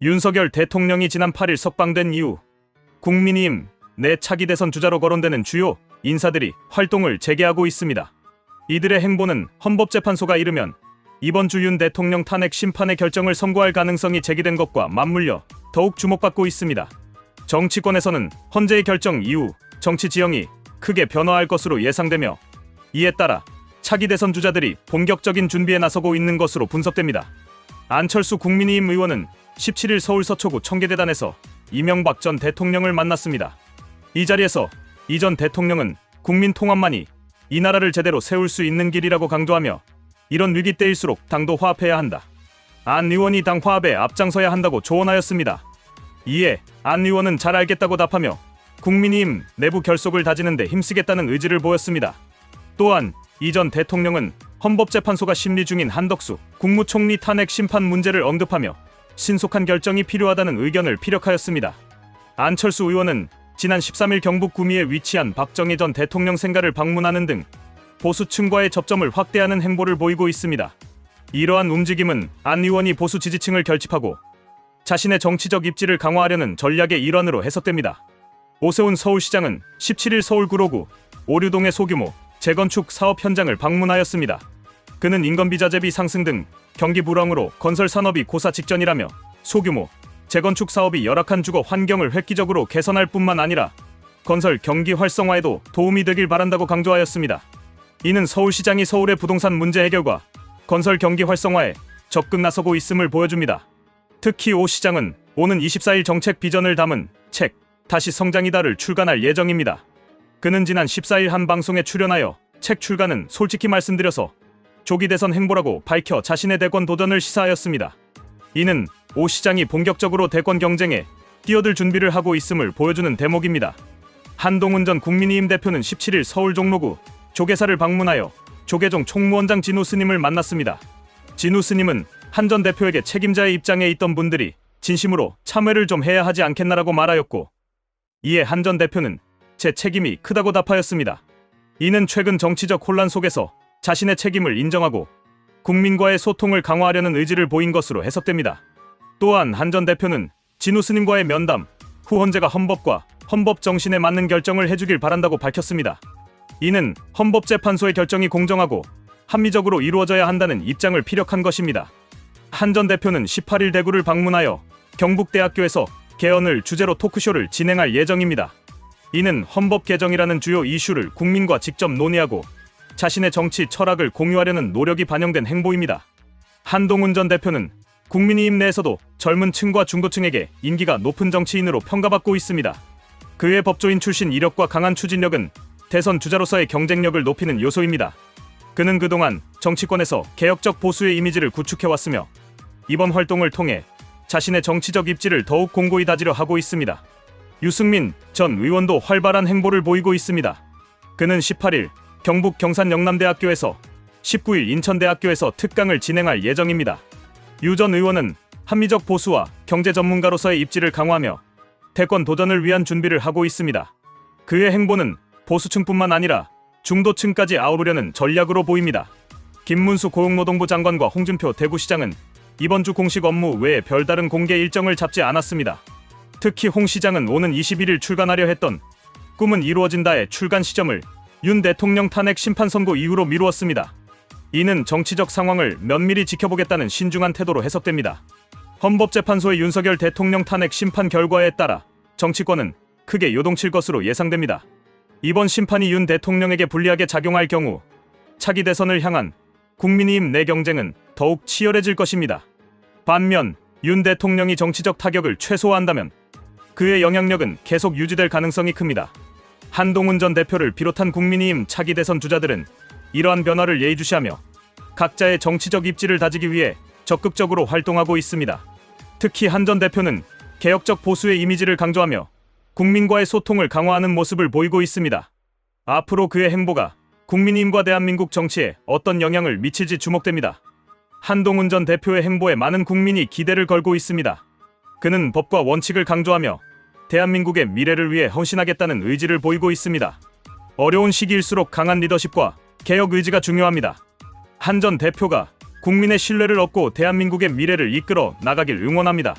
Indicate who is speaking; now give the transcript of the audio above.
Speaker 1: 윤석열 대통령이 지난 8일 석방된 이후 국민의힘 내 차기 대선 주자로 거론되는 주요 인사들이 활동을 재개하고 있습니다. 이들의 행보는 헌법재판소가 이르면 이번 주 윤 대통령 탄핵 심판의 결정을 선고할 가능성이 제기된 것과 맞물려 더욱 주목받고 있습니다. 정치권에서는 헌재의 결정 이후 정치 지형이 크게 변화할 것으로 예상되며 이에 따라 차기 대선 주자들이 본격적인 준비에 나서고 있는 것으로 분석됩니다. 안철수 국민의힘 의원은 17일 서울 서초구 청계대단에서 이명박 전 대통령을 만났습니다. 이 자리에서 이 전 대통령은 국민 통합만이 이 나라를 제대로 세울 수 있는 길이라고 강조하며 이런 위기 때일수록 당도 화합해야 한다. 안 의원이 당 화합에 앞장서야 한다고 조언하였습니다. 이에 안 의원은 잘 알겠다고 답하며 국민의힘 내부 결속을 다지는 데 힘쓰겠다는 의지를 보였습니다. 또한 이 전 대통령은 헌법재판소가 심리 중인 한덕수 국무총리 탄핵 심판 문제를 언급하며 신속한 결정이 필요하다는 의견을 피력하였습니다. 안철수 의원은 지난 13일 경북 구미에 위치한 박정희 전 대통령 생가를 방문하는 등 보수층과의 접점을 확대하는 행보를 보이고 있습니다. 이러한 움직임은 안 의원이 보수 지지층을 결집하고 자신의 정치적 입지를 강화하려는 전략의 일환으로 해석됩니다. 오세훈 서울시장은 17일 서울 구로구 오류동의 소규모 재건축 사업 현장을 방문하였습니다. 그는 인건비 자재비 상승 등 경기 불황으로 건설 산업이 고사 직전이라며 소규모 재건축 사업이 열악한 주거 환경을 획기적으로 개선할 뿐만 아니라 건설 경기 활성화에도 도움이 되길 바란다고 강조하였습니다. 이는 서울시장이 서울의 부동산 문제 해결과 건설 경기 활성화에 적극 나서고 있음을 보여줍니다. 특히 오 시장은 오는 24일 정책 비전을 담은 책 다시 성장이다를 출간할 예정입니다. 그는 지난 14일 한 방송에 출연하여 책 출간은 솔직히 말씀드려서 조기 대선 행보라고 밝혀 자신의 대권 도전을 시사하였습니다. 이는 오 시장이 본격적으로 대권 경쟁에 뛰어들 준비를 하고 있음을 보여주는 대목입니다. 한동훈 전 국민의힘 대표는 17일 서울 종로구 조계사를 방문하여 조계종 총무원장 진우 스님을 만났습니다. 진우 스님은 한 전 대표에게 책임자의 입장에 있던 분들이 진심으로 참회를 좀 해야 하지 않겠나라고 말하였고 이에 한 전 대표는 제 책임이 크다고 답하였습니다. 이는 최근 정치적 혼란 속에서 자신의 책임을 인정하고 국민과의 소통을 강화하려는 의지를 보인 것으로 해석됩니다. 또한 한 전 대표는 진우 스님과의 면담 후 헌재가 헌법과 헌법 정신에 맞는 결정을 해주길 바란다고 밝혔습니다. 이는 헌법재판소의 결정이 공정하고 합리적으로 이루어져야 한다는 입장을 피력한 것입니다. 한 전 대표는 18일 대구를 방문하여 경북대학교에서 개헌을 주제로 토크쇼를 진행할 예정입니다. 이는 헌법 개정이라는 주요 이슈를 국민과 직접 논의하고 자신의 정치 철학을 공유하려는 노력이 반영된 행보입니다. 한동훈 전 대표는 국민의힘 내에서도 젊은 층과 중도층에게 인기가 높은 정치인으로 평가받고 있습니다. 그의 법조인 출신 이력과 강한 추진력은 대선 주자로서의 경쟁력을 높이는 요소입니다. 그는 그동안 정치권에서 개혁적 보수의 이미지를 구축해왔으며 이번 활동을 통해 자신의 정치적 입지를 더욱 공고히 다지려 하고 있습니다. 유승민 전 의원도 활발한 행보를 보이고 있습니다. 그는 18일 경북 경산 영남대학교에서 19일 인천대학교에서 특강을 진행할 예정입니다. 유 전 의원은 합리적 보수와 경제 전문가로서의 입지를 강화하며 대권 도전을 위한 준비를 하고 있습니다. 그의 행보는 보수층뿐만 아니라 중도층까지 아우르려는 전략으로 보입니다. 김문수 고용노동부 장관과 홍준표 대구시장은 이번 주 공식 업무 외에 별다른 공개 일정을 잡지 않았습니다. 특히 홍 시장은 오는 21일 출간하려 했던 꿈은 이루어진다의 출간 시점을 윤 대통령 탄핵 심판 선고 이후로 미루었습니다. 이는 정치적 상황을 면밀히 지켜보겠다는 신중한 태도로 해석됩니다. 헌법재판소의 윤석열 대통령 탄핵 심판 결과에 따라 정치권은 크게 요동칠 것으로 예상됩니다. 이번 심판이 윤 대통령에게 불리하게 작용할 경우 차기 대선을 향한 국민의힘 내 경쟁은 더욱 치열해질 것입니다. 반면 윤 대통령이 정치적 타격을 최소화한다면 그의 영향력은 계속 유지될 가능성이 큽니다. 한동훈 전 대표를 비롯한 국민의힘 차기 대선 주자들은 이러한 변화를 예의주시하며 각자의 정치적 입지를 다지기 위해 적극적으로 활동하고 있습니다. 특히 한 전 대표는 개혁적 보수의 이미지를 강조하며 국민과의 소통을 강화하는 모습을 보이고 있습니다. 앞으로 그의 행보가 국민의힘과 대한민국 정치에 어떤 영향을 미칠지 주목됩니다. 한동훈 전 대표의 행보에 많은 국민이 기대를 걸고 있습니다. 그는 법과 원칙을 강조하며 대한민국의 미래를 위해 헌신하겠다는 의지를 보이고 있습니다. 어려운 시기일수록 강한 리더십과 개혁 의지가 중요합니다. 한 전 대표가 국민의 신뢰를 얻고 대한민국의 미래를 이끌어 나가길 응원합니다.